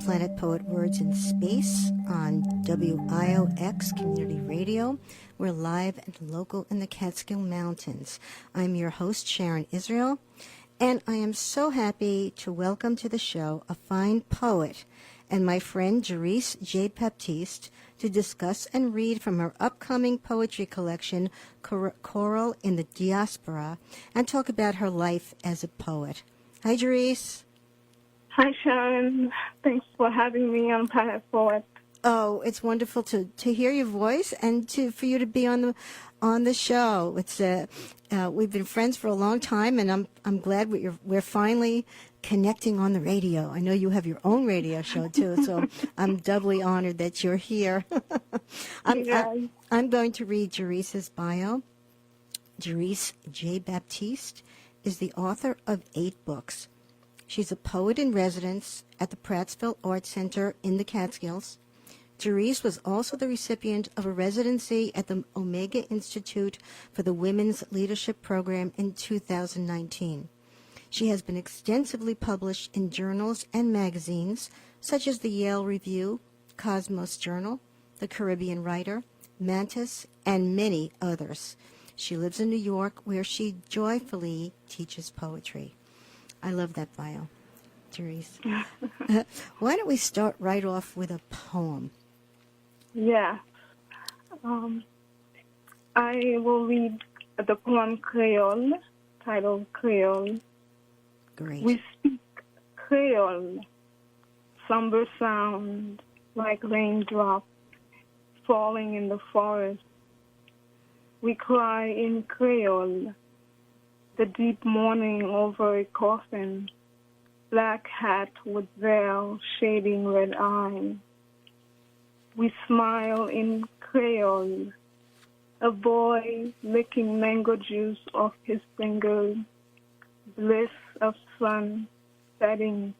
Planet Poet Words in Space on WIOX Community Radio. We're live and local in the Catskill Mountains. I'm your host, Sharon Israel, and I am so happy to welcome to the show a fine poet and my friend Jerrice J. Baptiste to discuss and read from her upcoming poetry collection, Choral in the Diaspora, and talk about her life as a poet. Hi, Jerrice. Hi, Sharon. Thanks for having me on Planet Poet. Oh, it's wonderful to hear your voice and for you to be on the show. It's we've been friends for a long time, and I'm glad we're finally connecting on the radio. I know you have your own radio show too, so I'm doubly honored that you're here. I'm going to read Jerrice's bio. Jerrice J. Baptiste is the author of 8 books. She's a poet in residence at the Prattsville Art Center in the Catskills. Jerrice was also the recipient of a residency at the Omega Institute for the Women's Leadership Program in 2019. She has been extensively published in journals and magazines such as the Yale Review, Kosmos Journal, The Caribbean Writer, Mantis, and many others. She lives in New York, where she joyfully teaches poetry. I love that bio, Jerrice. Why don't we start right off with a poem? Yeah. I will read the poem Creole, titled Creole. Great. We speak Creole, somber sound like raindrops falling in the forest. We cry in Creole, the deep mourning over a coffin, black hat with veil shading red eye. We smile in Creole, a boy licking mango juice off his fingers, bliss of sun setting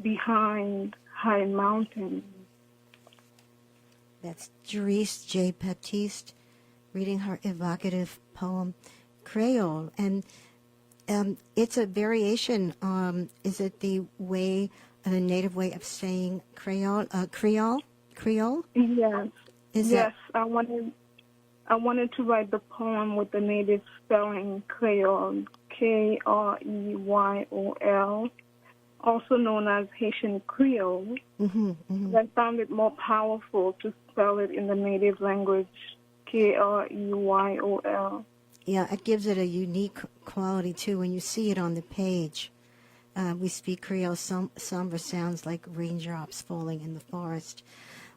behind high mountains. That's Jerrice J. Baptiste reading her evocative poem, Creole. And it's a variation. Is it the native way of saying Creole? Creole? Yes. Yes. I wanted to write the poem with the native spelling Creole, Kreyool, also known as Haitian Creole. I found it more powerful to spell it in the native language, Kreyool. Yeah, it gives it a unique quality, too, when you see it on the page. We speak Creole, somber sounds like raindrops falling in the forest.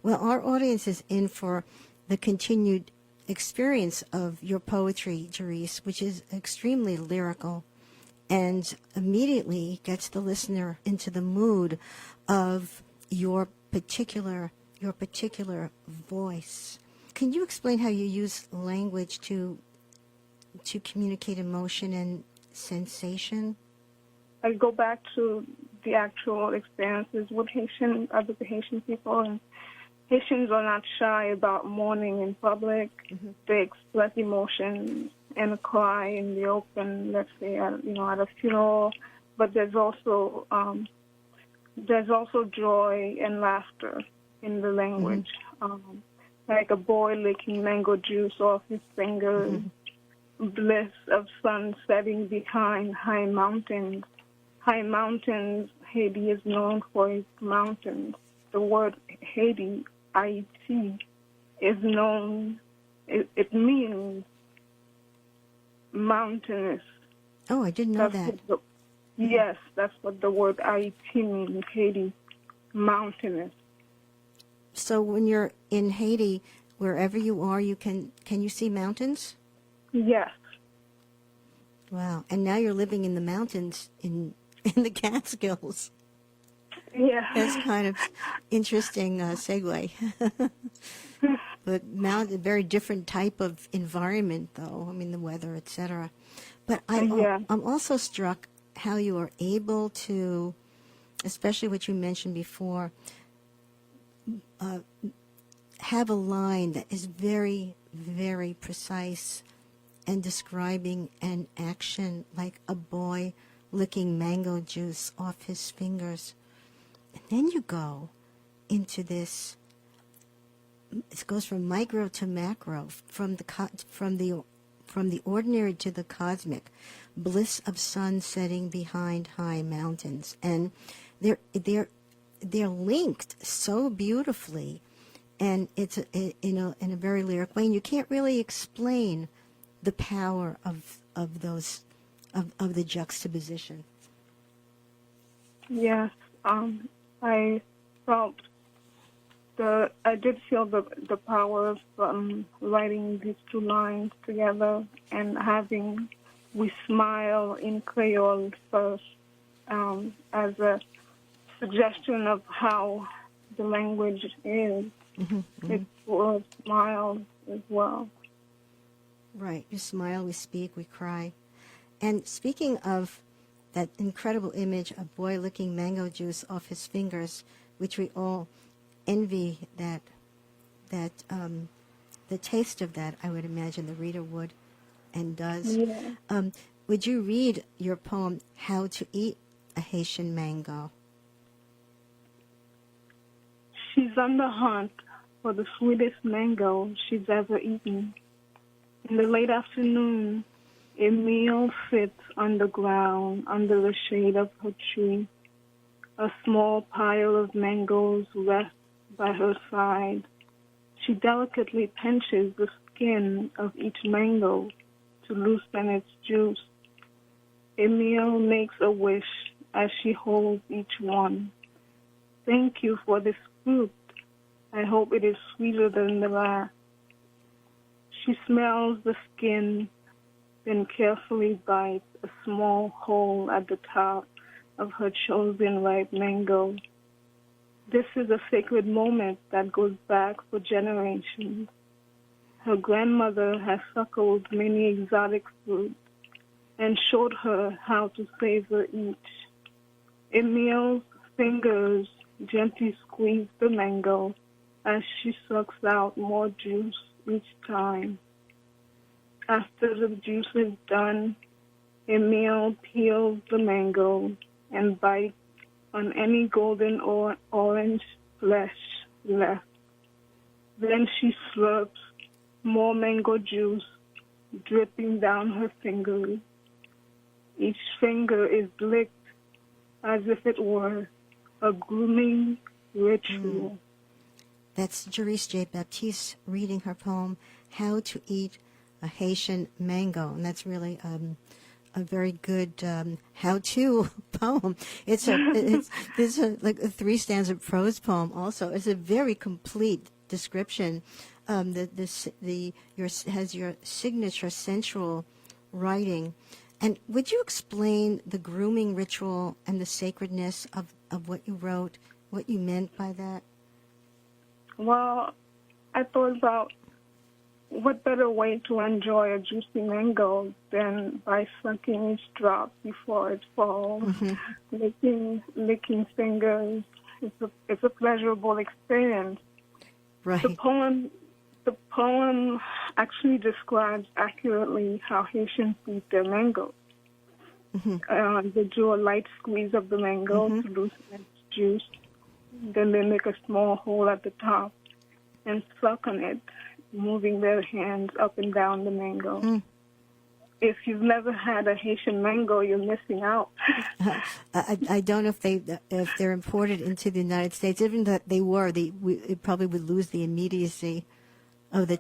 Well, our audience is in for the continued experience of your poetry, Jerrice, which is extremely lyrical and immediately gets the listener into the mood of your particular voice. Can you explain how you use language to communicate emotion and sensation? I go back to the actual experiences with Haitian people, and Haitians are not shy about mourning in public. They express emotion and cry in the open, let's say at a funeral. But there's also joy and laughter in the language, like a boy licking mango juice off his fingers. Bliss of sun setting behind high mountains. High mountains, Haiti is known for its mountains. The word Haiti, I-E-T, is known, it means mountainous. Oh, I didn't know that. Yes, that's what the word I-E-T means, Haiti, mountainous. So when you're in Haiti, wherever you are, can you see mountains? Yes. Wow. And now you're living in the mountains in the Catskills. Yeah. That's kind of interesting segue. But a very different type of environment, though. I mean, the weather, etc. But I'm also struck how you are able to, especially what you mentioned before, have a line that is very, very precise and describing an action like a boy licking mango juice off his fingers. And then you go, into this. It goes from micro to macro, from the ordinary to the cosmic, bliss of sun setting behind high mountains, and they're linked so beautifully, and it's in a very lyric way, and you can't really explain the power of the juxtaposition. Yes, I felt I did feel the power of writing these two lines together and having "we smile" in Creole first as a suggestion of how the language is. It's full of smiles as well. Right. You smile, we speak, we cry. And speaking of that incredible image of boy licking mango juice off his fingers, which we all envy, the taste of that, I would imagine the reader would and does. Yeah. Would you read your poem, How to Eat a Haitian Mango? She's on the hunt for the sweetest mango she's ever eaten. In the late afternoon, Emile sits on the ground under the shade of her tree. A small pile of mangoes rests by her side. She delicately pinches the skin of each mango to loosen its juice. Emile makes a wish as she holds each one. Thank you for this fruit. I hope it is sweeter than the last. She smells the skin, then carefully bites a small hole at the top of her chosen ripe mango. This is a sacred moment that goes back for generations. Her grandmother has suckled many exotic fruits and showed her how to savor each. Emile's fingers gently squeeze the mango as she sucks out more juice each time. After the juice is done, Emile peels the mango and bites on any golden or orange flesh left. Then she slurps more mango juice dripping down her fingers. Each finger is licked as if it were a grooming ritual. That's Jerrice J. Baptiste reading her poem, How to Eat a Haitian Mango. And that's really a very good how-to poem. It's like a 3-stanza prose poem also. It's a very complete description. Has your signature sensual writing. And would you explain the grooming ritual and the sacredness of what you wrote, what you meant by that? Well, I thought about what better way to enjoy a juicy mango than by sucking each drop before it falls, licking fingers. It's a pleasurable experience. Right. The poem actually describes accurately how Haitians eat their mangoes. They do a light squeeze of the mango to loosen its juice. Then they make a small hole at the top and suck on it, moving their hands up and down the mango. If you've never had a Haitian mango, you're missing out. I don't know if they're imported into the United States. Even that they were, it probably would lose the immediacy of the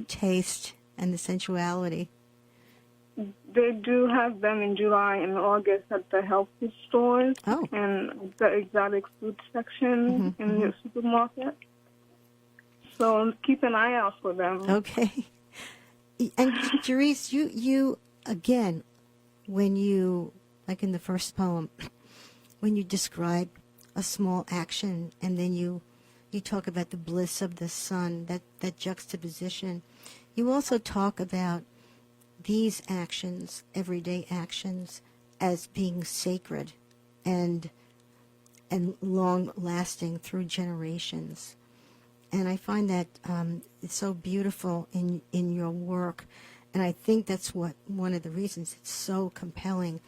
taste and the sensuality. They do have them in July and August at the health food stores and the exotic fruit section in your supermarket. So keep an eye out for them. Okay. And Jerrice, you again, when you, like in the first poem, when you describe a small action and then you talk about the bliss of the sun, that juxtaposition, you also talk about these actions, everyday actions, as being sacred and long-lasting through generations. And I find that it's so beautiful in your work. And I think that's one of the reasons it's so compelling,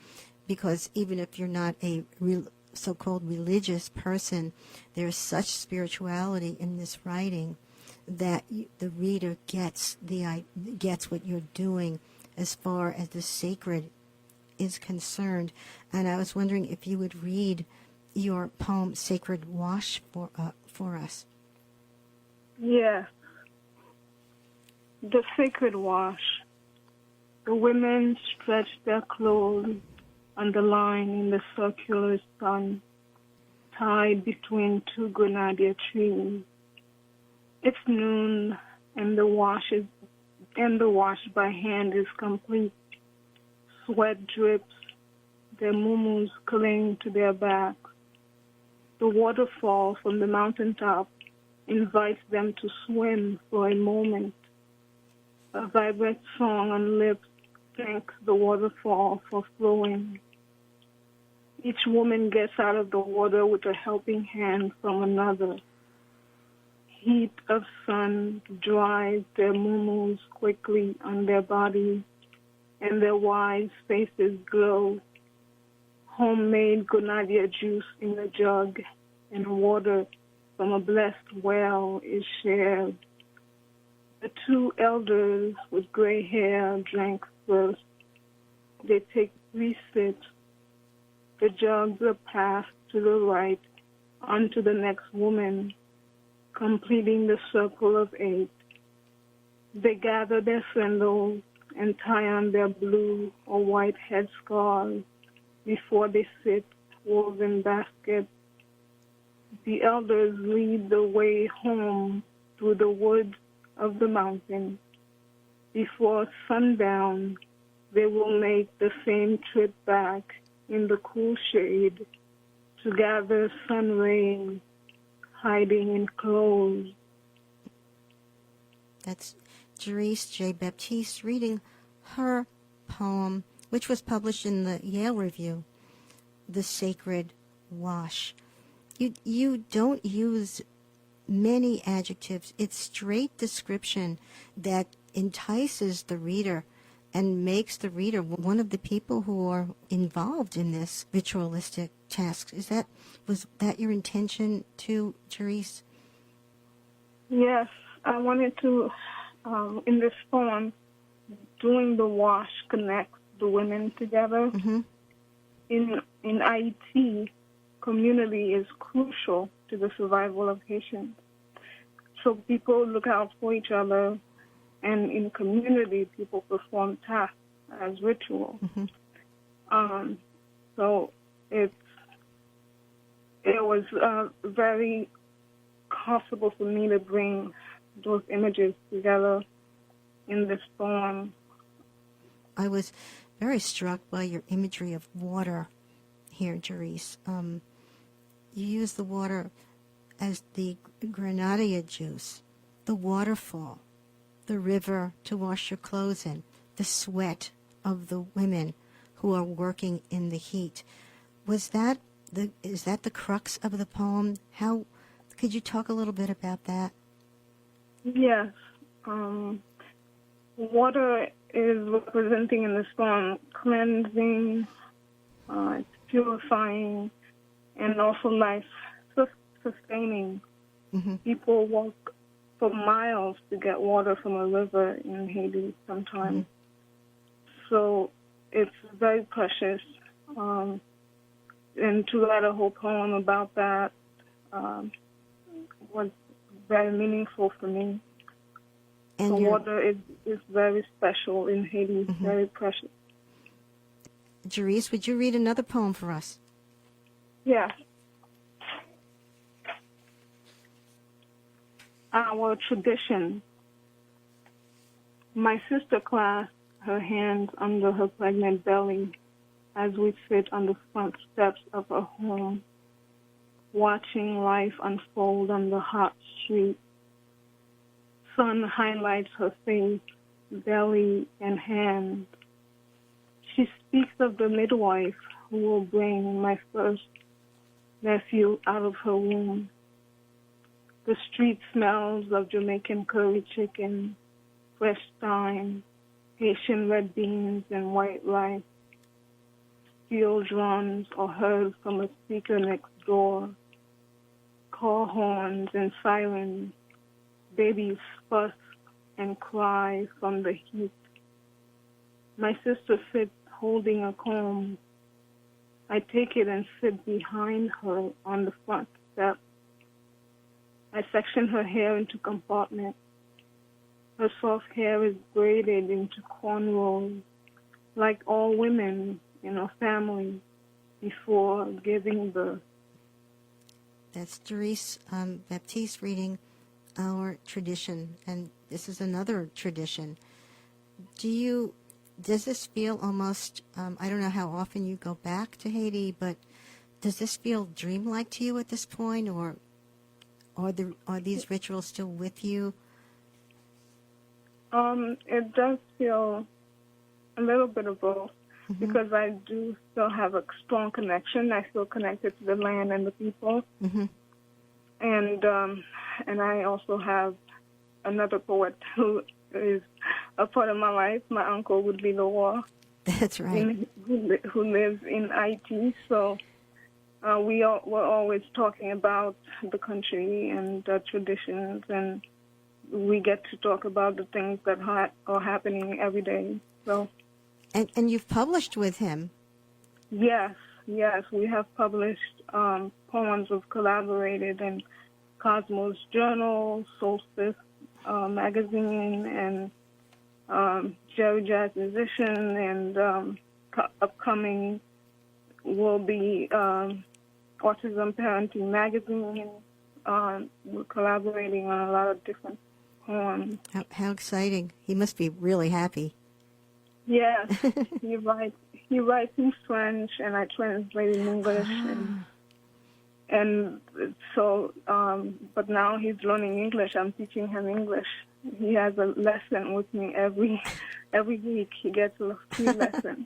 because even if you're not a real so-called religious person, there's such spirituality in this writing that the reader gets what you're doing as far as the sacred is concerned. And I was wondering if you would read your poem "Sacred Wash" for us. Yes. The sacred wash. The women stretch their clothes on the line in the circular sun, tied between two grenadier trees. It's noon, and the wash by hand is complete. Sweat drips, their muumuus cling to their backs. The waterfall from the mountaintop invites them to swim for a moment. A vibrant song on lips thanks the waterfall for flowing. Each woman gets out of the water with a helping hand from another. Heat of sun dries their muumuus quickly on their bodies, and their wise faces glow. Homemade grenadier juice in a jug, and water from a blessed well is shared. The two elders with gray hair drank first. They take 3 sips. The jugs are passed to the right onto the next woman, completing the circle of 8. They gather their sandals and tie on their blue or white headscarves before they sit woven baskets. The elders lead the way home through the woods of the mountain. Before sundown, they will make the same trip back in the cool shade to gather sun rays, hiding in clothes. That's Jerrice J. Baptiste reading her poem, which was published in the Yale Review, "The Sacred Wash." You don't use many adjectives. It's straight description that entices the reader and makes the reader one of the people who are involved in this ritualistic task. Was that your intention too, Jerrice? Yes, I wanted to, in this poem, doing the wash connects the women together. Mm-hmm. In IT, community is crucial to the survival of Haitians. So people look out for each other, and in community, people perform tasks as ritual. Mm-hmm. So it was very possible for me to bring those images together in this poem. I was very struck by your imagery of water here, Jerrice. You use the water as the grenadier juice, the waterfall, the river to wash your clothes in, the sweat of the women who are working in the heat. Is that the crux of the poem? How could you talk a little bit about that? Yes. Water is representing in this poem cleansing, it's purifying, and also life sustaining. Mm-hmm. People walk for miles to get water from a river in Haiti sometimes. Mm-hmm. So it's very precious. And to write a whole poem about that was very meaningful for me. And so water is very special in Haiti, mm-hmm. very precious. Jerrice, would you read another poem for us? Yeah. Our tradition. My sister clasped her hands under her pregnant belly as we sit on the front steps of her home, watching life unfold on the hot street. Sun highlights her face, belly, and hands. She speaks of the midwife who will bring my first nephew out of her womb. The street smells of Jamaican curry chicken, fresh thyme, Haitian red beans, and white rice. steel drums are heard from a speaker next door. Car horns and sirens, babies fuss and cry from the heat. My sister sits holding a comb. I take it and sit behind her on the front step. I section her hair into compartments. Her soft hair is braided into cornrows, like all women in her family before giving birth. That's Jerrice Baptiste reading Our Tradition, and this is another tradition. Does this feel almost, I don't know how often you go back to Haiti, but does this feel dreamlike to you at this point, or are these rituals still with you? It does feel a little bit of both, because I do still have a strong connection. I feel connected to the land and the people. And I also have another poet who is a part of my life, my uncle Woodley Loa. That's right. Who lives in IT. So we're always talking about the country and the traditions, and we get to talk about the things that are happening every day. So. And you've published with him. Yes, we have published poems. We've collaborated in Kosmos Journal, Solstice magazine, and Jerry Jazz Musician, and upcoming will be Autism Parenting magazine. We're collaborating on a lot of different poems. How exciting. He must be really happy. Yes, he writes in French, and I translate in English, and so. But now he's learning English. I'm teaching him English. He has a lesson with me every week. He gets a few lessons.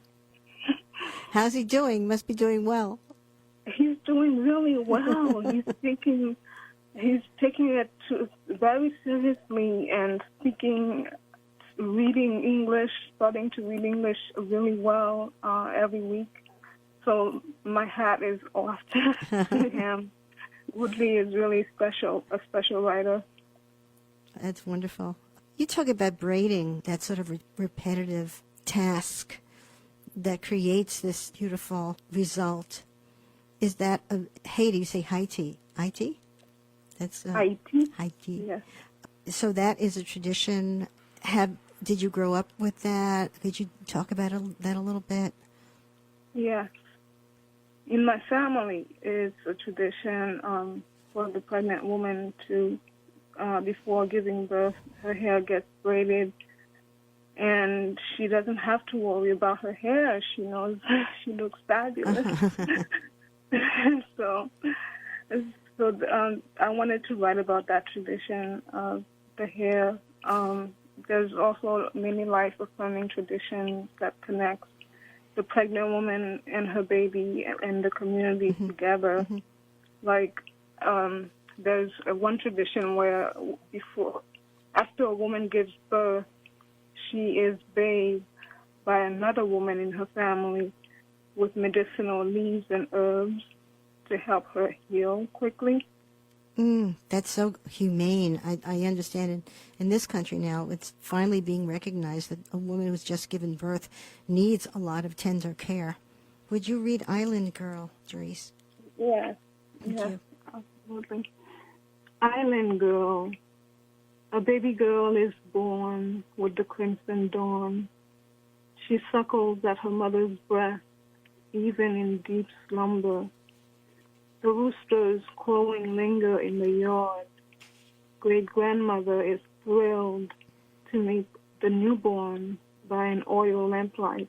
How's he doing? Must be doing well. He's doing really well. He's taking it very seriously and reading English, starting to read English really well every week. So my hat is off to him. Woodley is really a special writer. That's wonderful. You talk about braiding, that sort of repetitive task that creates this beautiful result. Is that Haiti? You say Haiti. Haiti? That's Haiti. Haiti. Yes. So that is a tradition. Did you grow up with that? Could you talk about that a little bit? Yes. In my family, it's a tradition for the pregnant woman to, before giving birth, her hair gets braided, and she doesn't have to worry about her hair. She knows she looks fabulous. So I wanted to write about that tradition of the hair. There's also many life-affirming traditions that connects the pregnant woman and her baby and the community together. Like there's one tradition where after a woman gives birth, she is bathed by another woman in her family with medicinal leaves and herbs to help her heal quickly. That's so humane. I understand in this country now, it's finally being recognized that a woman who's just given birth needs a lot of tender care. Would you read Island Girl, Jerrice? Yes. Thank you. Absolutely. Island Girl. A baby girl is born with the crimson dawn. She suckles at her mother's breast, even in deep slumber. The roosters crowing linger in the yard. Great-grandmother is thrilled to meet the newborn by an oil lamplight.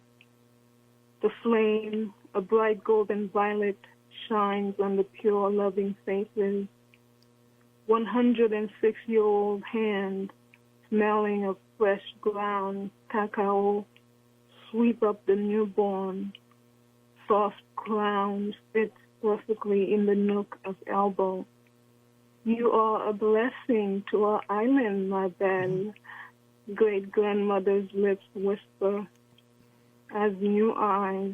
The flame, a bright golden violet, shines on the pure, loving faces. 106-year-old hands, smelling of fresh ground cacao, sweep up the newborn. Soft crown fits perfectly in the nook of elbow. You are a blessing to our island, my belle, great-grandmother's lips whisper, as new eyes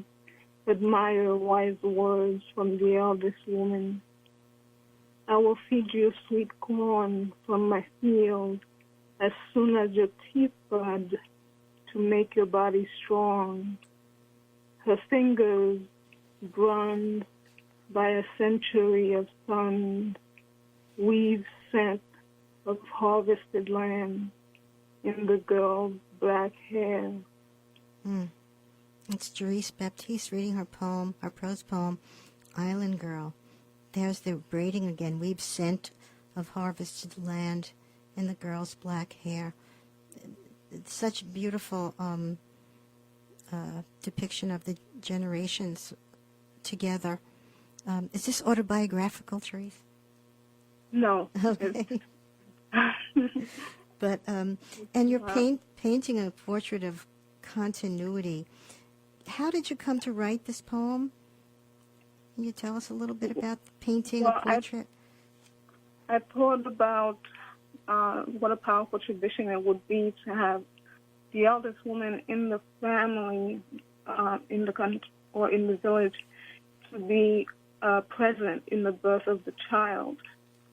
admire wise words from the eldest woman. I will feed you sweet corn from my field as soon as your teeth bud to make your body strong. Her fingers, bronzed by a century of sun, weave scent of harvested land in the girl's black hair. It's Jerrice Baptiste reading her poem, her prose poem, Island Girl. There's the braiding again, weave scent of harvested land in the girl's black hair. It's such a beautiful depiction of the generations together. Is this autobiographical, Jerrice? No. Okay. But and you're painting a portrait of continuity. How did you come to write this poem? Can you tell us a little bit about painting a portrait? I thought about what a powerful tradition it would be to have the eldest woman in the family, in the country or in the village, to be present in the birth of the child.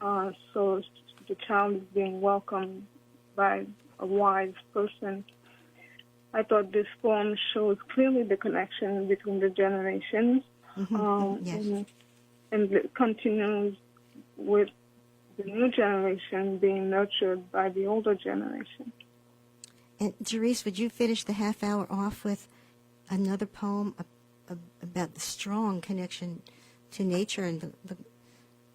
So the child is being welcomed by a wise person. I thought this poem shows clearly the connection between the generations, Yes. and it continues with the new generation being nurtured by the older generation. And Jerrice, would you finish the half hour off with another poem about the strong connection to nature and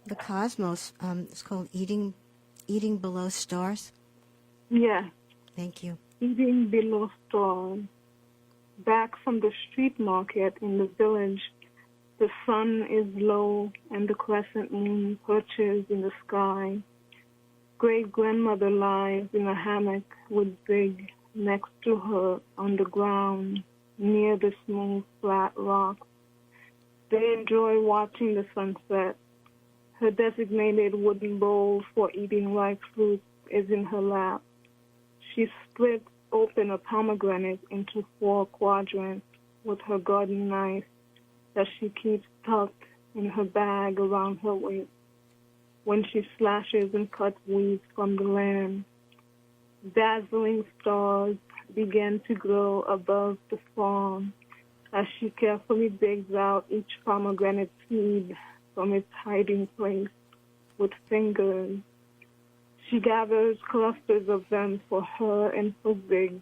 the cosmos? It's called Eating Below Stars. Yeah. Thank you. Eating below stars. Back from the street market in the village, the sun is low and the crescent moon perches in the sky. Great-grandmother lies in a hammock with Zig next to her on the ground near the smooth, flat rocks. They enjoy watching the sunset. Her designated wooden bowl for eating ripe fruit is in her lap. She splits open a pomegranate into 4 quadrants with her garden knife that she keeps tucked in her bag around her waist when she slashes and cuts weeds from the land. Dazzling stars begin to grow above the farm as she carefully digs out each pomegranate seed from its hiding place with fingers. She gathers clusters of them for her and for Zig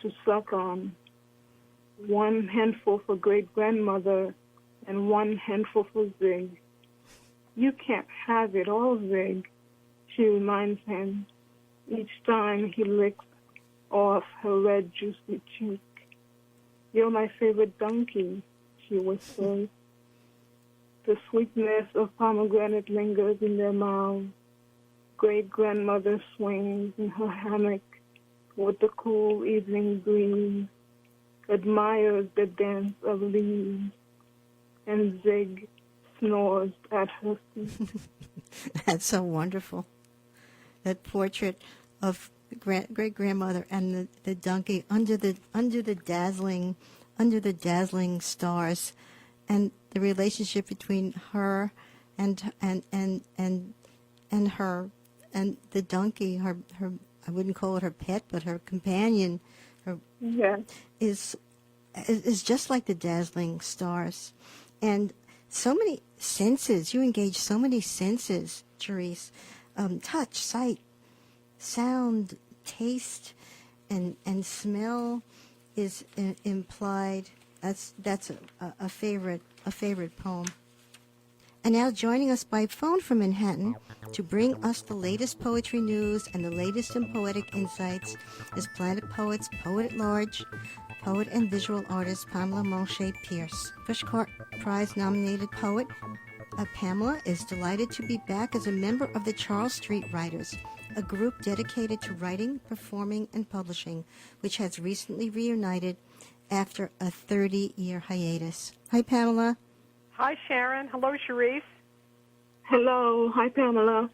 to suck on. 1 handful for great-grandmother and 1 handful for Zig. You can't have it all, Zig, she reminds him, each time he licks off her red, juicy cheek. You're my favorite donkey, she whispers. The sweetness of pomegranate lingers in their mouths. Great-grandmother swings in her hammock with the cool evening breeze, admires the dance of leaves, and Zig snores at her feet. That's so wonderful. That portrait of great-grandmother and the donkey under the dazzling stars, and the relationship between her and her and the donkey, her I wouldn't call it her pet, but her companion, is just like the dazzling stars. And so many senses, you engage so many senses, Jerrice. Touch, sight, sound, taste, and smell is implied. That's a favorite poem. And now joining us by phone from Manhattan to bring us the latest poetry news and the latest in poetic insights is Planet Poet's Poet-At-Large, poet and visual artist Pamela Manché Pearce. Pushcart Prize-nominated poet Pamela is delighted to be back as a member of the Charles Street Writers, a group dedicated to writing, performing, and publishing, which has recently reunited after a 30-year hiatus. Hi, Pamela. Hi, Sharon. Hello, Jerrice. Hello. Hi, Pamela.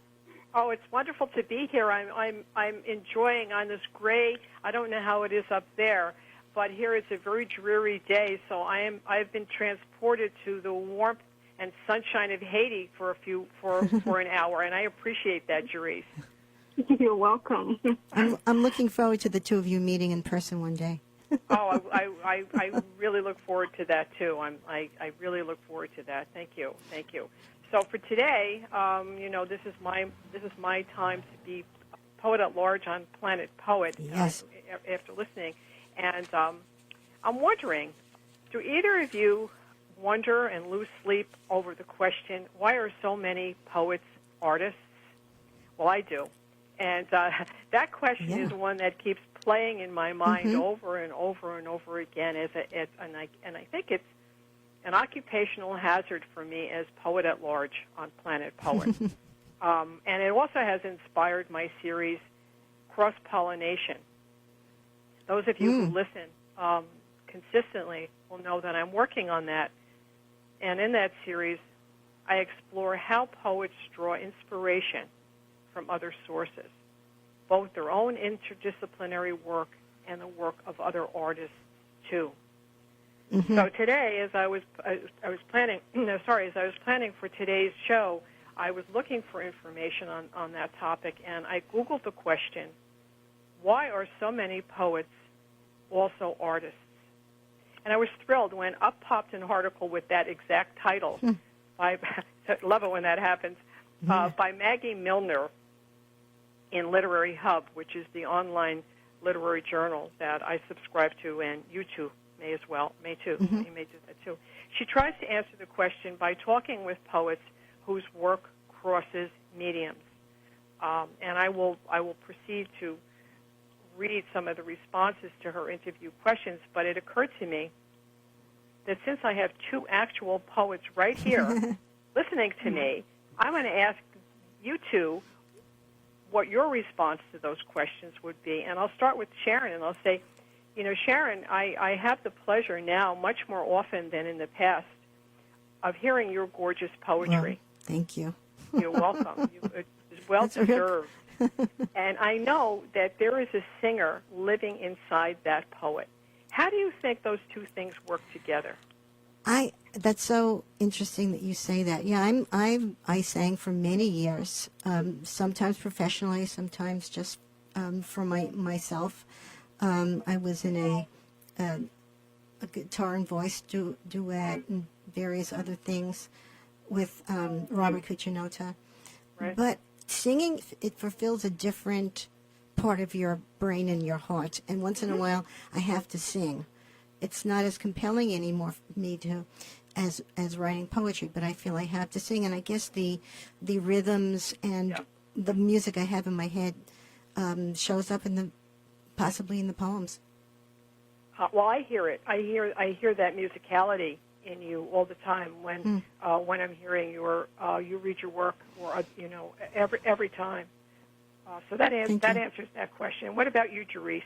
Oh, it's wonderful to be here. I'm enjoying on this gray. I don't know how it is up there, but here it's a very dreary day, so I've been transported to the warmth and sunshine of Haiti for an hour, and I appreciate that, Jerrice. You're welcome. I'm looking forward to the two of you meeting in person one day. Oh, I really look forward to that too. I really look forward to that. Thank you. So for today, this is my time to be poet at large on Planet Poet. Yes. After listening, and I'm wondering, do either of you wonder and lose sleep over the question, why are so many poets artists? Well, I do. And that question is one that keeps playing in my mind over and over and over again. And I think it's an occupational hazard for me as poet at large on Planet Poet. And it also has inspired my series, Cross-Pollination. Those of you who listen consistently will know that I'm working on that. And in that series, I explore how poets draw inspiration from other sources, both their own interdisciplinary work and the work of other artists too. So today, as I was planning for today's show, I was looking for information on that topic, and I Googled the question, why are so many poets also artists? And I was thrilled when up popped an article with that exact title. I love it when that happens, by Maggie Milner in Literary Hub, which is the online literary journal that I subscribe to, and you too may as well. You may do that too. She tries to answer the question by talking with poets whose work crosses mediums. And I will proceed to read some of the responses to her interview questions, but it occurred to me that since I have two actual poets right here listening to me, I'm going to ask you two what your response to those questions would be. And I'll start with Sharon, and I'll say, Sharon, I have the pleasure now, much more often than in the past, of hearing your gorgeous poetry. Well, thank you. You're welcome. It's well-deserved. And I know that there is a singer living inside that poet. How do you think those two things work together? That's so interesting that you say that. Yeah, I sang for many years, sometimes professionally, sometimes just for myself. I was in a guitar and voice duet and various other things with Robert Cuccinota. Right. But singing, it fulfills a different part of your brain and your heart. And once in a while, I have to sing. It's not as compelling anymore for me as writing poetry, but I feel I have to sing. And I guess the rhythms and the music I have in my head shows up possibly in the poems. Well, I hear it. I hear that musicality in you all the time when I'm hearing you read your work, or every time. So that answers that question. What about you, Jerrice?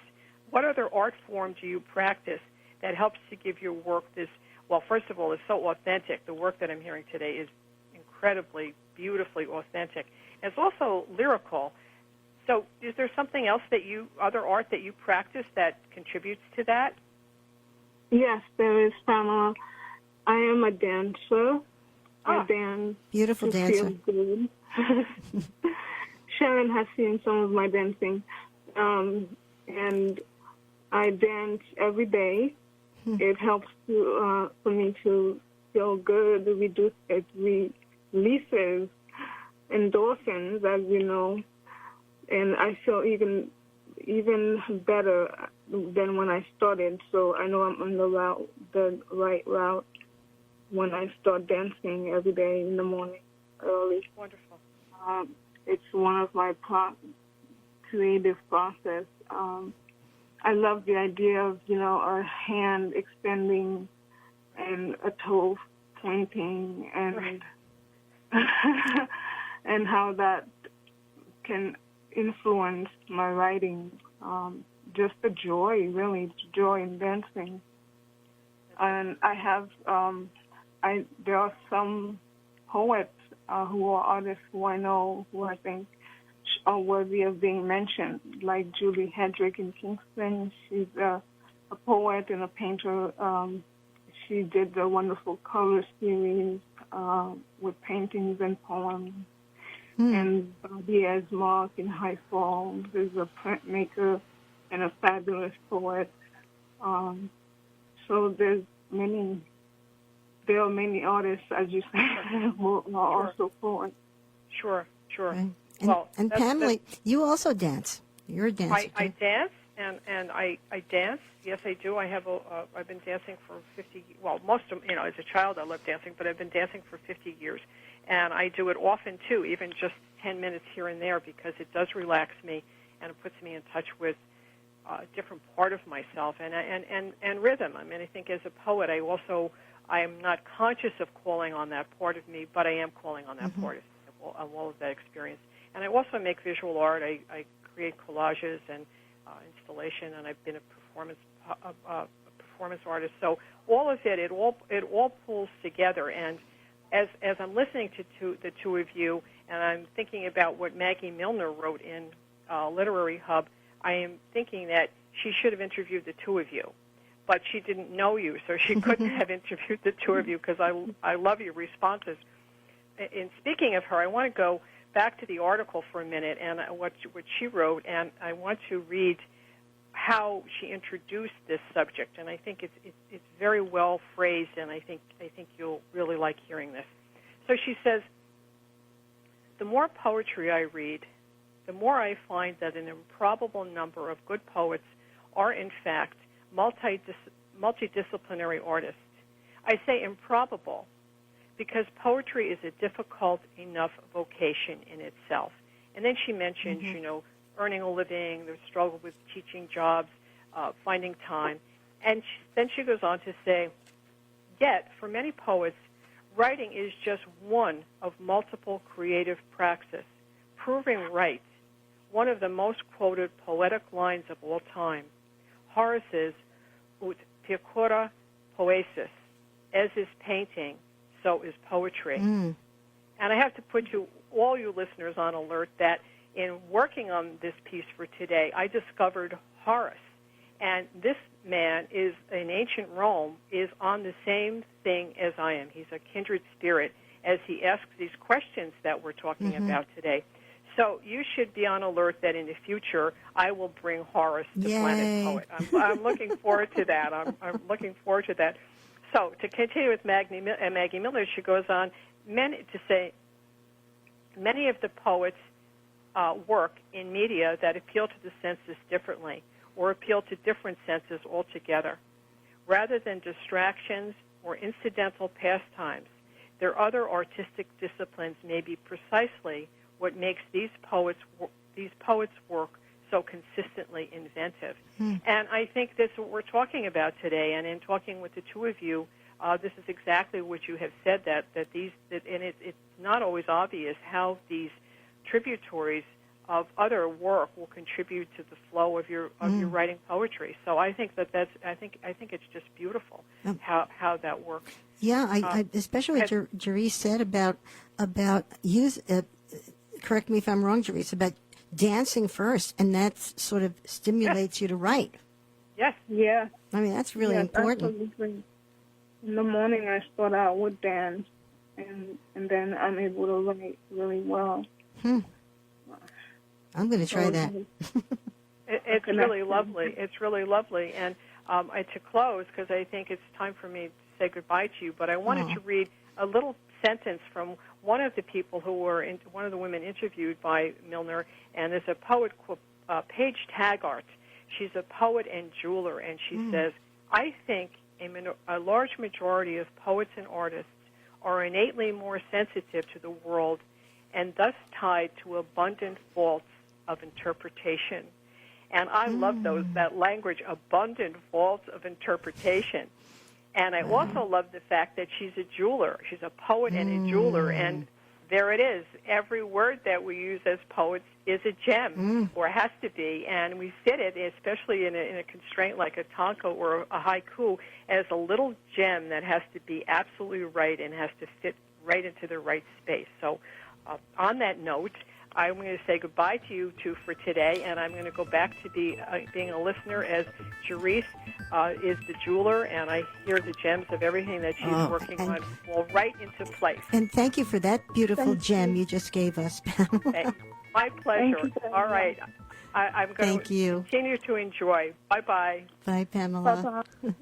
What other art form do you practice that helps to give your work this? Well, first of all, it's so authentic. The work that I'm hearing today is incredibly, beautifully authentic. And it's also lyrical. So is there something else other art that you practice that contributes to that? Yes, there is, Pamela. I am a dancer. I dance. Beautiful to dancer. Feel good. Sharon has seen some of my dancing. And I dance every day. It helps for me to feel good. It releases endorphins, as you know, and I feel even better than when I started. So I know I'm on the right route when I start dancing every day in the morning early. Wonderful. It's one of my creative process. I love the idea of, a hand extending and a toe pointing, and and how that can influence my writing. Just the joy, really, the joy in dancing. And I have, there are some poets who are artists who I know who I think are worthy of being mentioned, like Julie Hedrick in Kingston. She's a a poet and a painter. She did the wonderful color series with paintings and poems. And Diaz Mark in High Falls is a printmaker and a fabulous poet. So there are many artists, as you said, who are also poets. Sure. Right. Well, and Pamela, you also dance. You're a dancer. I dance, and I dance. Yes, I do. I've been dancing for 50. Well, most of as a child I loved dancing, but I've been dancing for 50 years, and I do it often too, even just 10 minutes here and there, because it does relax me and it puts me in touch with a different part of myself and rhythm. I mean, I think as a poet, I am not conscious of calling on that part of me, but I am calling on that part of all of that experience. And I also make visual art. I create collages and installation, and I've been a performance artist. So all of it all pulls together. And as I'm listening to the two of you, and I'm thinking about what Maggie Milner wrote in Literary Hub, I am thinking that she should have interviewed the two of you, but she didn't know you, so she couldn't have interviewed the two of you, because I love your responses. In speaking of her, I want to go back to the article for a minute and what she wrote, and I want to read how she introduced this subject, and I think it's very well phrased, and I think you'll really like hearing this. So she says, "The more poetry I read, the more I find that an improbable number of good poets are, in fact, multidisciplinary artists. I say improbable because poetry is a difficult enough vocation in itself." And then she mentions, earning a living, the struggle with teaching jobs, finding time. And then she goes on to say, yet, for many poets, writing is just one of multiple creative praxis. Proving right, one of the most quoted poetic lines of all time, Horace's ut pictura poesis, as is painting, so is poetry. And I have to put all you listeners on alert that in working on this piece for today, I discovered Horace. And this man is, in ancient Rome, is on the same thing as I am. He's a kindred spirit as he asks these questions that we're talking about today. So you should be on alert that in the future I will bring Horace to Planet Poet. I'm looking forward to that. I'm looking forward to that. So to continue with Maggie Miller, she goes on to say, many of the poets work in media that appeal to the senses differently or appeal to different senses altogether. Rather than distractions or incidental pastimes, their other artistic disciplines may be precisely what makes these poets' work so consistently inventive. And I think that's what we're talking about today. And in talking with the two of you, this is exactly what you have said, and it's not always obvious how these tributaries of other work will contribute to the flow of your writing poetry. So I think I think it's just beautiful how that works. Yeah, I especially what Jerrice said about correct me if I'm wrong, Jerrice, about dancing first, and that sort of stimulates you to write. Yes. Yeah. I mean, that's really important. Absolutely. In the morning, I start out with dance, and then I'm able to write really well. I'm going to try that. It's really lovely. It's really lovely. And to close, because I think it's time for me to say goodbye to you, but I wanted to read a little sentence from one of the people who were one of the women interviewed by Milner, and there's a poet, Paige Taggart. She's a poet and jeweler, and she says, I think a large majority of poets and artists are innately more sensitive to the world and thus tied to abundant faults of interpretation. And I love that language, abundant faults of interpretation. And I also love the fact that she's a jeweler. She's a poet and a jeweler, and there it is. Every word that we use as poets is a gem, or has to be, and we fit it, especially in a constraint like a tanka or a haiku, as a little gem that has to be absolutely right and has to fit right into the right space. So on that note, I'm going to say goodbye to you two for today, and I'm going to go back to being a listener as Jerrice is the jeweler, and I hear the gems of everything that she's working on fall right into place. And thank you for that beautiful gem you just gave us, Pamela. Okay. My pleasure. All right. I'm going to continue to enjoy. Bye-bye. Bye, Pamela. Bye-bye.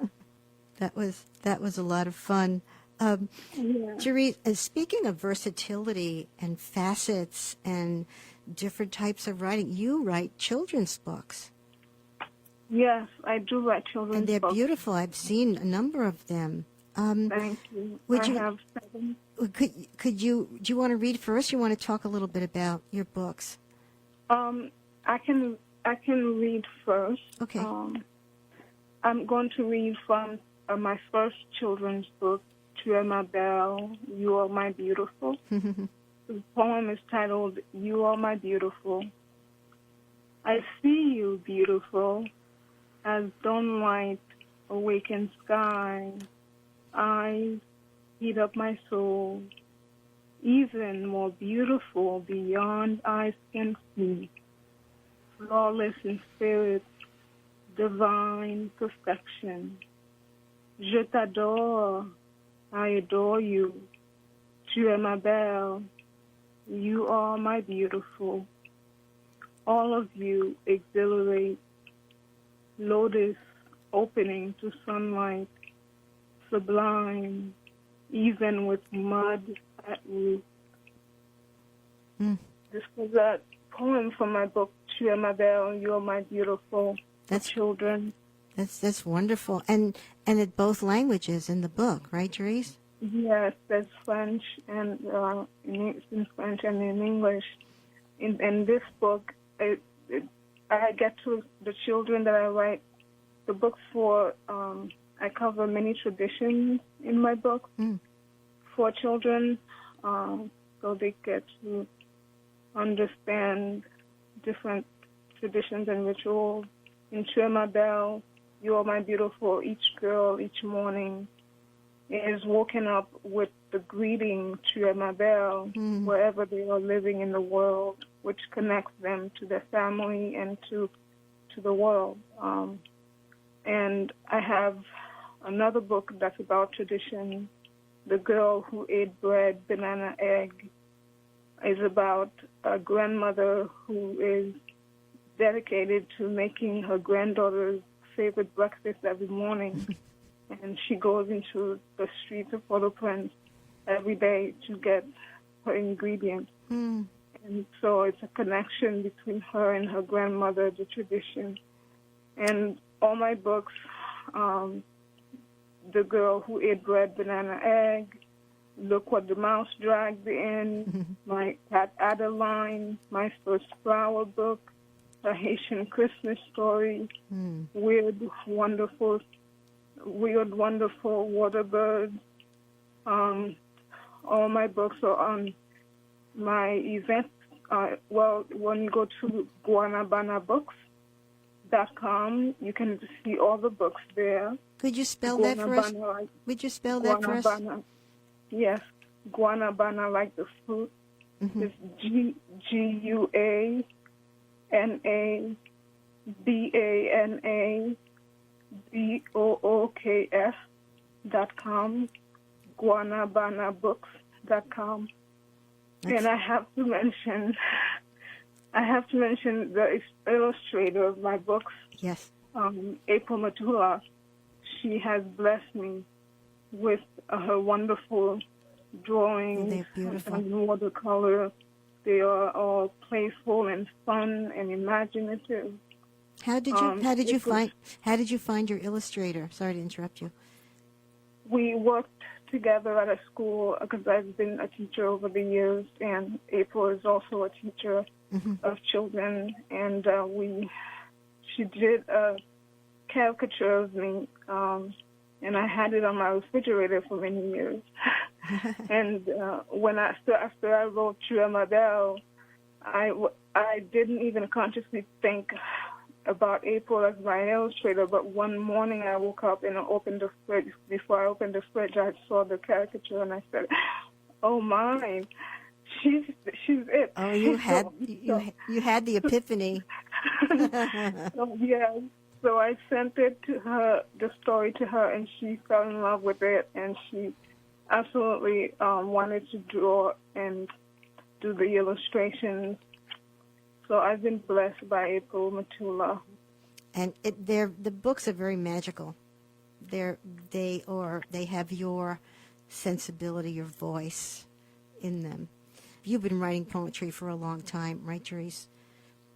That was a lot of fun. Jerrice, speaking of versatility and facets and different types of writing, you write children's books. Yes, I do write children's books. And they're beautiful. I've seen a number of them. Thank you. I have 7. Do you want to read first? You want to talk a little bit about your books? I can read first. Okay. I'm going to read from my first children's book, Emma Bell, You Are My Beautiful. The poem is titled, You Are My Beautiful. I see you, beautiful, as dawnlight awakens sky. Eyes heat up my soul, even more beautiful beyond eyes can see. Flawless in spirit, divine perfection. Je t'adore, I adore you. Tu es ma belle, you are my beautiful. All of you exhilarate, lotus opening to sunlight, sublime, even with mud at root. This was a poem from my book, Tu es ma belle, you are my beautiful, for children. That's wonderful. And in both languages in the book, right, Jerrice? Yes, there's French and in French and in English. In this book, I get to the children that I write the books for. I cover many traditions in my book for children, so they get to understand different traditions and rituals. In Emma Bell, You Are My Beautiful, each girl, each morning is woken up with the greeting to Emma Bell, wherever they are living in the world, which connects them to their family and to the world. And I have another book that's about tradition, The Girl Who Ate Bread, Banana, Egg, is about a grandmother who is dedicated to making her granddaughter's favorite breakfast every morning. And she goes into the streets of Port-au-Prince every day to get her ingredients. And so it's a connection between her and her grandmother, the tradition. And all my books, The Girl Who Ate Bread, Banana, Egg, Look What the Mouse Dragged In, my Cat Adeline, my first flower book, A Haitian Christmas Story, Weird, Wonderful Waterbirds. All my books are on my event. When you go to guanabanabooks.com, you can see all the books there. Could you spell that for us? Would you spell that for us? Yes, guanabana, like the fruit. It's guanabanabooks.com, guanabanabooks.com. And I have to mention the illustrator of my books. Yes. April Matula. She has blessed me with her wonderful drawings and watercolor. They are all playful and fun and imaginative. How did you find your illustrator? Sorry to interrupt you. We worked together at a school because I've been a teacher over the years, and April is also a teacher of children. And she did a caricature of me, and I had it on my refrigerator for many years. And after I wrote Emma Bell, I didn't even consciously think about April as my illustrator, but one morning I woke up and I opened the fridge. Before I opened the fridge, I saw the caricature and I said, oh my, she's it. Oh, you had you had the epiphany. So I sent it to her, the story to her, and she fell in love with it, and she absolutely wanted to draw and do the illustrations. So I've been blessed by April Matula. And the books are very magical. They have your sensibility, your voice in them. You've been writing poetry for a long time, right, Jerrice?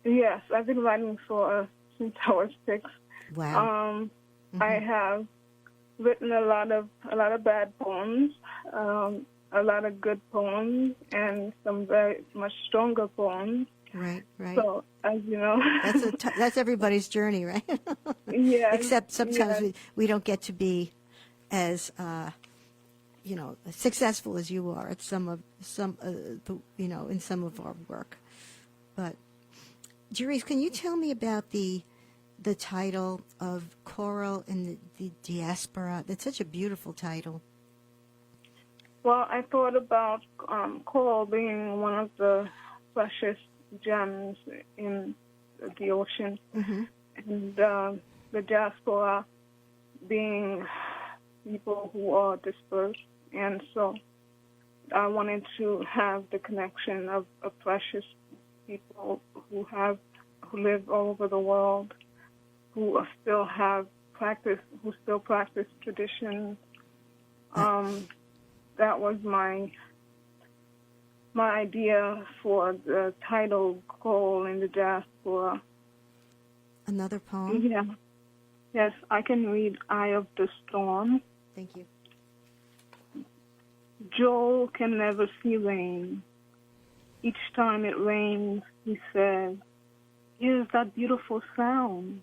Yes, I've been writing since I was 6. Wow. I have written a lot of bad poems, a lot of good poems, and some very much stronger poems. Right. So, as you know, that's everybody's journey, right? Yeah. Except sometimes we don't get to be as successful as you are at in some of our work. But Jerrice, can you tell me about the title of Coral in the Diaspora? That's such a beautiful title. Well, I thought about coral being one of the precious gems in the ocean, and the diaspora being people who are dispersed. And so I wanted to have the connection of precious people who live all over the world, who still practice traditions. That was my idea for the title Coal in the Diaspora. Another poem? Yeah. Yes, I can read Eye of the Storm. Thank you. Joel can never see rain. Each time it rains, he says, "Here's that beautiful sound."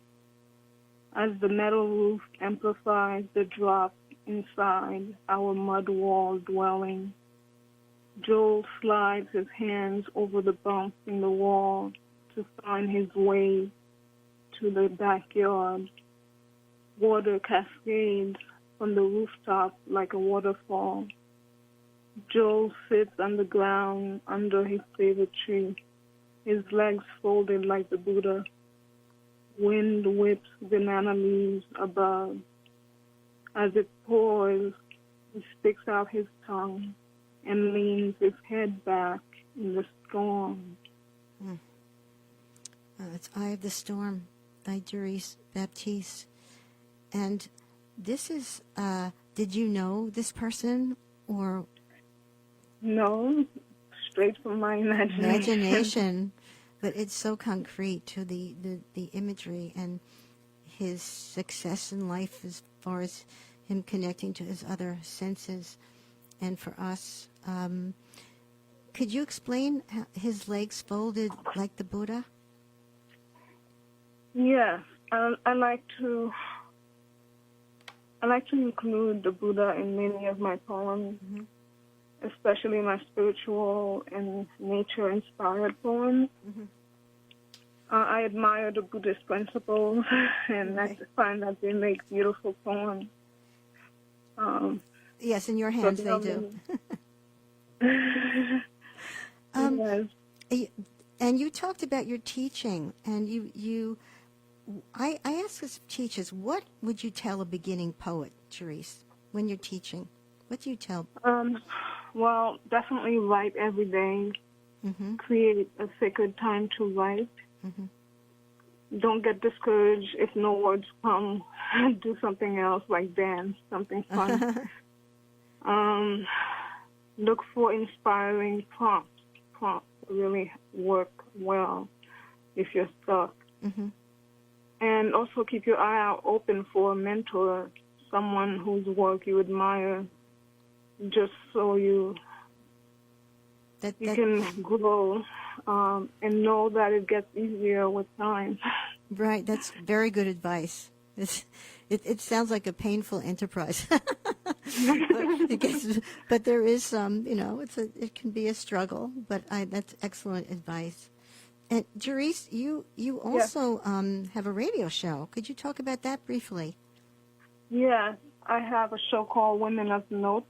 As the metal roof amplifies the drop inside our mud wall dwelling, Joel slides his hands over the bumps in the wall to find his way to the backyard. Water cascades from the rooftop like a waterfall. Joel sits on the ground under his favorite tree, his legs folded like the Buddha. Wind whips banana leaves above. As it pours, he sticks out his tongue and leans his head back in the storm. It's Eye of the Storm by Jerrice Baptiste. And this is, did you know this person or? No, straight from my imagination. But it's so concrete to the imagery and his success in life as far as him connecting to his other senses. And for us, could you explain his legs folded like the Buddha? Yes, I like to include the Buddha in many of my poems, especially my spiritual and nature-inspired poems. I admire the Buddhist principles, and I find that they make beautiful poems. Yes, in your hands they do. Yes. And you talked about your teaching, and I ask us teachers, what would you tell a beginning poet, Jerrice, when you're teaching? What do you tell? Well, definitely write every day. Create a sacred time to write. Don't get discouraged if no words come. Do something else, like dance, something fun. Look for inspiring prompts. Prompts really work well if you're stuck. And also keep your eye out open for a mentor, someone whose work you admire, just so you can grow and know that it gets easier with time. Right, that's very good advice. It sounds like a painful enterprise, but there is some, it can be a struggle. But that's excellent advice. And Jerrice, you also have a radio show. Could you talk about that briefly? Yes, I have a show called Women of Note.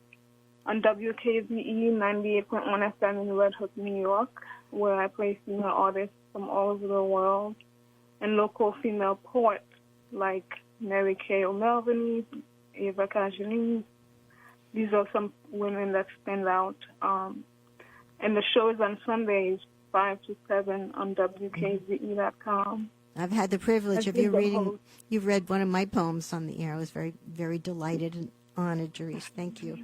on WKZE 98.1 FM in Red Hook, New York, where I play female artists from all over the world and local female poets like Mary Kay O'Melveny, Eva Cajalines. These are some women that stand out. And the show is on Sundays, 5 to 7 on WKZE.com. I've had the privilege of you reading. You've read one of my poems on the air. I was very, very delighted and honored, Jerrice. Thank you.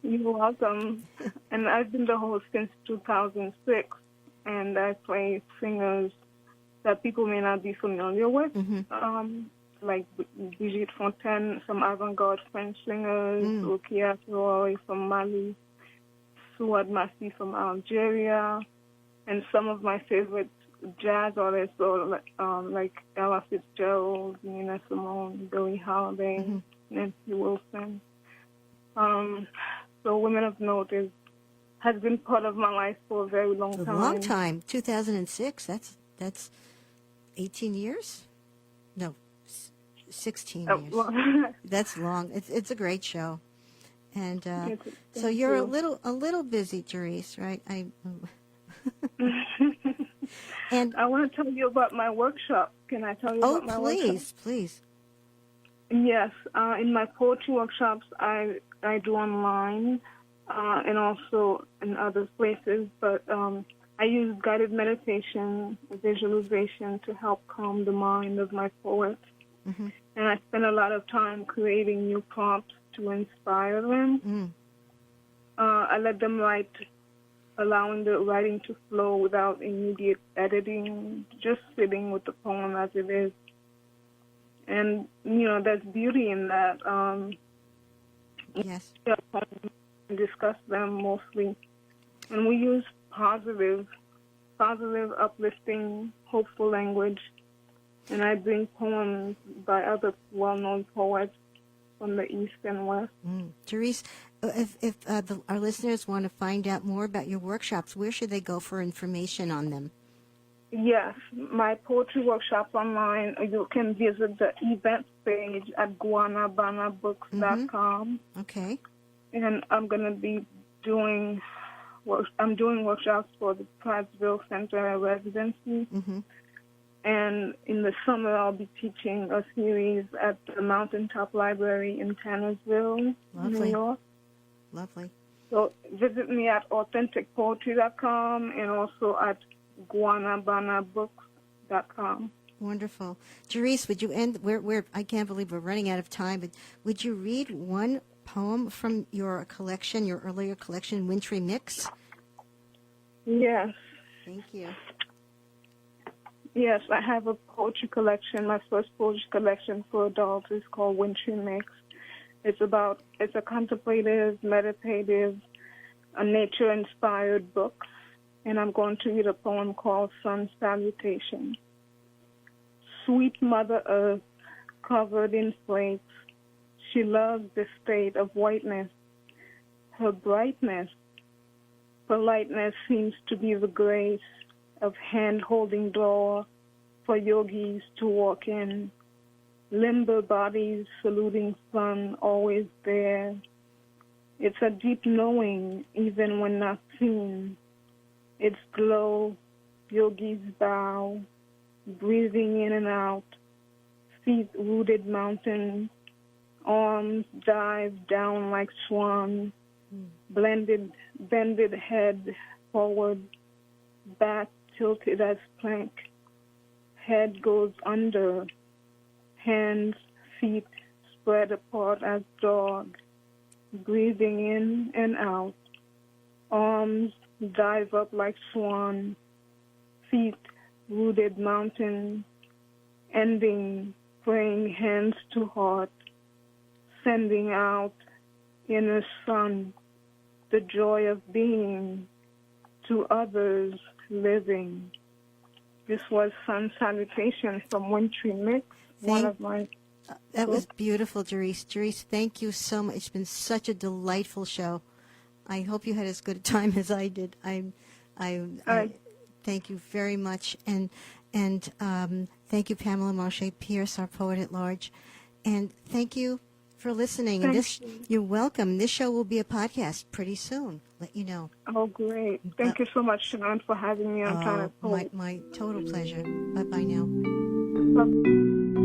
You're welcome. And I've been the host since 2006, and I play singers that people may not be familiar with, like Brigitte Fontaine, some avant-garde French singers, Rukia Roy from Mali, Suad Massi from Algeria, and some of my favorite jazz artists like Ella Fitzgerald, Nina Simone, Billie Holiday, Nancy Wilson. So Women of Note has been part of my life for a very long time. A long time. 2006. That's 18 years? No, 16 years. Well, that's long. It's a great show. And so you're a little busy, Jerrice, right? And I want to tell you about my workshop. Can I tell you about my workshop? Please. Yes, in my poetry workshops, I do online and also in other places, but I use guided meditation, visualization to help calm the mind of my poets. And I spend a lot of time creating new prompts to inspire them. I let them write, allowing the writing to flow without immediate editing, just sitting with the poem as it is. And, there's beauty in that. Yes. Discuss them mostly. And we use positive, uplifting, hopeful language. And I bring poems by other well-known poets from the East and West. Jerrice, if our listeners want to find out more about your workshops, where should they go for information on them? Yes, my poetry workshops online, you can visit the events page at guanabanabooks.com. Okay. And I'm going to be doing workshops for the Prattsville Center residency. And in the summer, I'll be teaching a series at the Mountaintop Library in Tannersville, New York. Lovely. So visit me at authenticpoetry.com and also at guanabanabooks.com. Wonderful. Jerrice, would you end, I can't believe we're running out of time, but would you read one poem from your collection, your earlier collection, Wintry Mix? Yes. Thank you. Yes, I have a poetry collection. My first poetry collection for adults is called Wintry Mix. It's a contemplative, meditative, a nature-inspired book. And I'm going to read a poem called Sun Salutation. Sweet Mother Earth, covered in flakes, she loves the state of whiteness. Her brightness, politeness seems to be the grace of hand-holding door for yogis to walk in. Limber bodies saluting sun, always there. It's a deep knowing, even when not seen. Its glow, yogis bow, breathing in and out, feet rooted mountains, arms dive down like swans, bended head forward, back tilted as plank, head goes under, hands, feet spread apart as dog, breathing in and out, arms dive up like swan, feet rooted mountain, ending, praying hands to heart, sending out inner sun, the joy of being, to others living. This was Sun Salutation from Wintry Mix, one of my... That was beautiful, Jerrice. Jerrice, thank you so much. It's been such a delightful show. I hope you had as good a time as I did. I thank you very much, and thank you, Pamela Manché Pearce, our poet at large, and thank you, for listening. And you're welcome. This show will be a podcast pretty soon. Let you know. Oh, great. Thank you so much, Shannon, for having me on Planet Poet. My total pleasure. Bye-bye now. Bye.